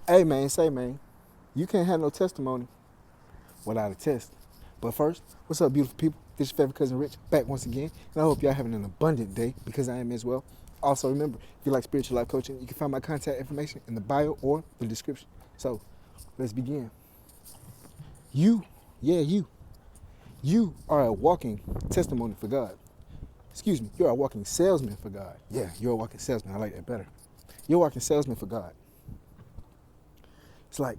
Hey man, say man, you can't have no testimony without a test. But first, what's up, beautiful people? This is your favorite cousin Rich, back once again, and I hope y'all having an abundant day because I am as well. Also, remember, if you like spiritual life coaching, you can find my contact information in the bio or the description. So, let's begin. You, yeah, you are a walking testimony for God. Excuse me, you're a walking salesman for God. Yeah, you're a walking salesman. I like that better. You're a walking salesman for God. It's like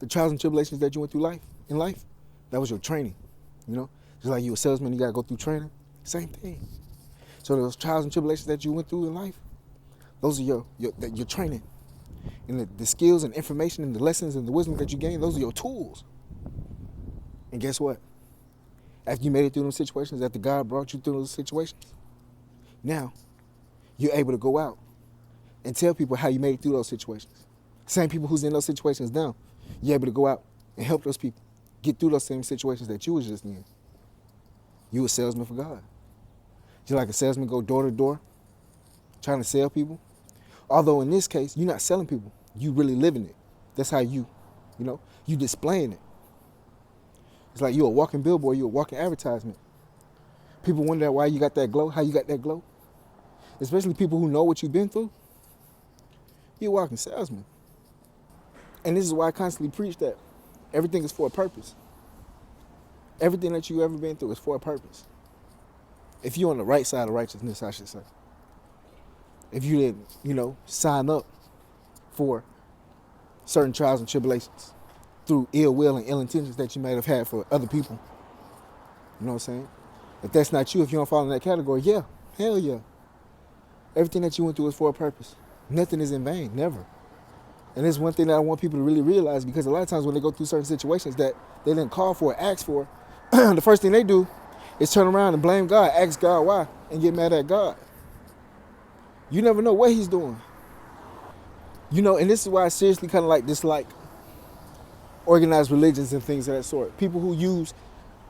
the trials and tribulations that you went through in life, that was your training. You know, just like you a salesman, you gotta go through training. Same thing. So those trials and tribulations that you went through in life, those are your training, and the skills and information and the lessons and the wisdom that you gain. Those are your tools. And guess what? After you made it through those situations, after God brought you through those situations, now you're able to go out and tell people how you made it through those situations. Same people who's in those situations now, you're able to go out and help those people get through those same situations that you was just in. You a salesman for God. Just like a salesman go door to door trying to sell people. Although in this case, you're not selling people. You really living it. That's how you displaying it. It's like you a walking billboard, you a walking advertisement. People wonder why you got that glow, how you got that glow. Especially people who know what you've been through. You're a walking salesman. And this is why I constantly preach that everything is for a purpose. Everything that you've ever been through is for a purpose. If you're on the right side of righteousness, I should say. If you didn't, sign up for certain trials and tribulations through ill will and ill intentions that you might have had for other people. You know what I'm saying? If that's not you, if you don't fall in that category, yeah, hell yeah. Everything that you went through is for a purpose. Nothing is in vain, never. And it's one thing that I want people to really realize, because a lot of times when they go through certain situations that they didn't call for or ask for, the first thing they do is turn around and blame God, ask God why, and get mad at God. You never know what he's doing. And this is why I seriously kind of dislike organized religions and things of that sort. People who use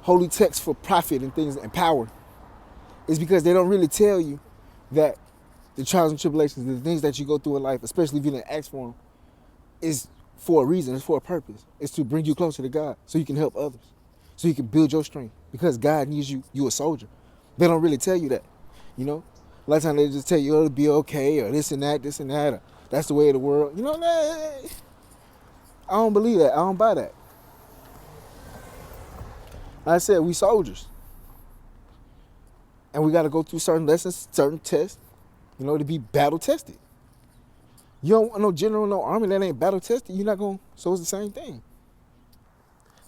holy texts for profit and things and power. Is because they don't really tell you that the trials and tribulations, the things that you go through in life, especially if you didn't ask for them, is for a reason, it's for a purpose. It's to bring you closer to God so you can help others, so you can build your strength, because God needs you a soldier. They don't really tell you that, A lot of times they just tell you, it'll be okay, or this and that, or that's the way of the world. I don't believe that. I don't buy that. Like I said, we soldiers. And we got to go through certain lessons, certain tests, to be battle tested. You don't want no general, no army that ain't battle tested. You're not going to. So it's the same thing.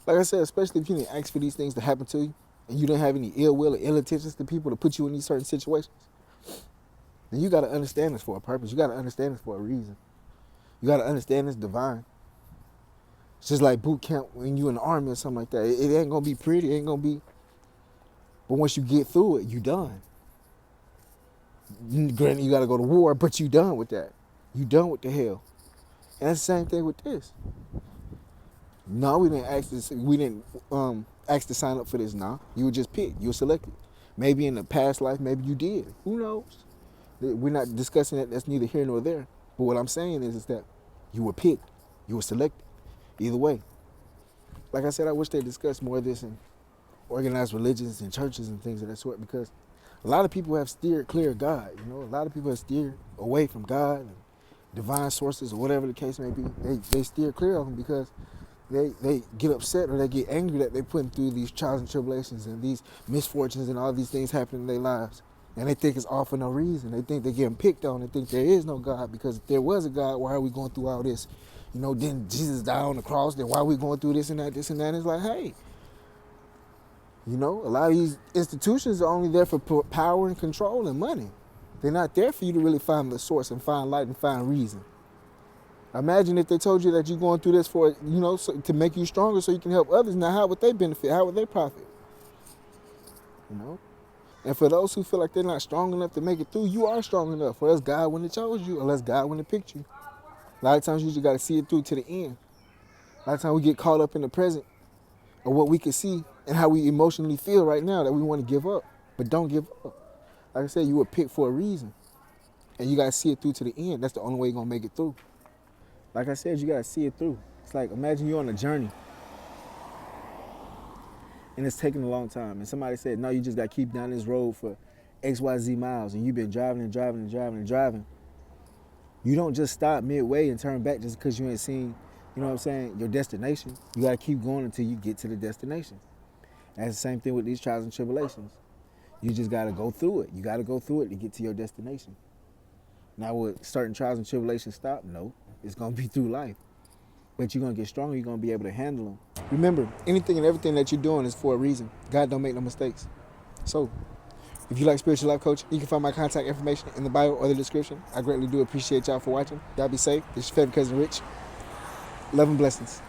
Like I said, especially if you didn't ask for these things to happen to you, and you didn't have any ill will or ill intentions to people to put you in these certain situations, then you got to understand this for a purpose. You got to understand this for a reason. You got to understand it's divine. It's just like boot camp when you in the army or something like that. It ain't going to be pretty. It ain't going to be. But once you get through it, you done. Granted, you got to go to war, but you done with that. You done with the hell. And that's the same thing with this. No, we didn't ask this. We didn't ask to sign up for this. No, you were just picked. You were selected. Maybe in the past life, maybe you did. Who knows? We're not discussing that. That's neither here nor there. But what I'm saying is that you were picked. You were selected. Either way. Like I said, I wish they discussed more of this in organized religions and churches and things of that sort, because a lot of people have steered clear of God. A lot of people have steered away from God and divine sources or whatever the case may be. They steer clear of them because they get upset or they get angry that they're putting through these trials and tribulations and these misfortunes and all these things happening in their lives. And they think it's all for no reason. They think they're getting picked on. They think there is no God, because if there was a God, why are we going through all this? Didn't Jesus die on the cross? Then why are we going through this and that, this and that? And it's like, hey, a lot of these institutions are only there for power and control and money. They're not there for you to really find the source and find light and find reason. Imagine if they told you that you're going through this for, to make you stronger so you can help others. Now, how would they benefit? How would they profit? And for those who feel like they're not strong enough to make it through, you are strong enough. For us, God wouldn't have chose you unless God wouldn't have picked you. A lot of times you just got to see it through to the end. A lot of times we get caught up in the present of what we can see and how we emotionally feel right now that we want to give up. But don't give up. Like I said, you were picked for a reason. And you got to see it through to the end. That's the only way you're going to make it through. Like I said, you gotta see it through. It's like, imagine you're on a journey and it's taking a long time. And somebody said, no, you just gotta keep down this road for XYZ miles, and you've been driving and driving and driving and driving. You don't just stop midway and turn back just because you ain't seen, you know what I'm saying, your destination. You gotta keep going until you get to the destination. That's the same thing with these trials and tribulations. You just gotta go through it. You gotta go through it to get to your destination. Now, would certain trials and tribulations stop? No. It's gonna be through life. But you're gonna get stronger, you're gonna be able to handle them. Remember, anything and everything that you're doing is for a reason. God don't make no mistakes. So, if you like spiritual life coaching, you can find my contact information in the bio or the description. I greatly do appreciate y'all for watching. Y'all be safe. This is your favorite cousin Rich. Love and blessings.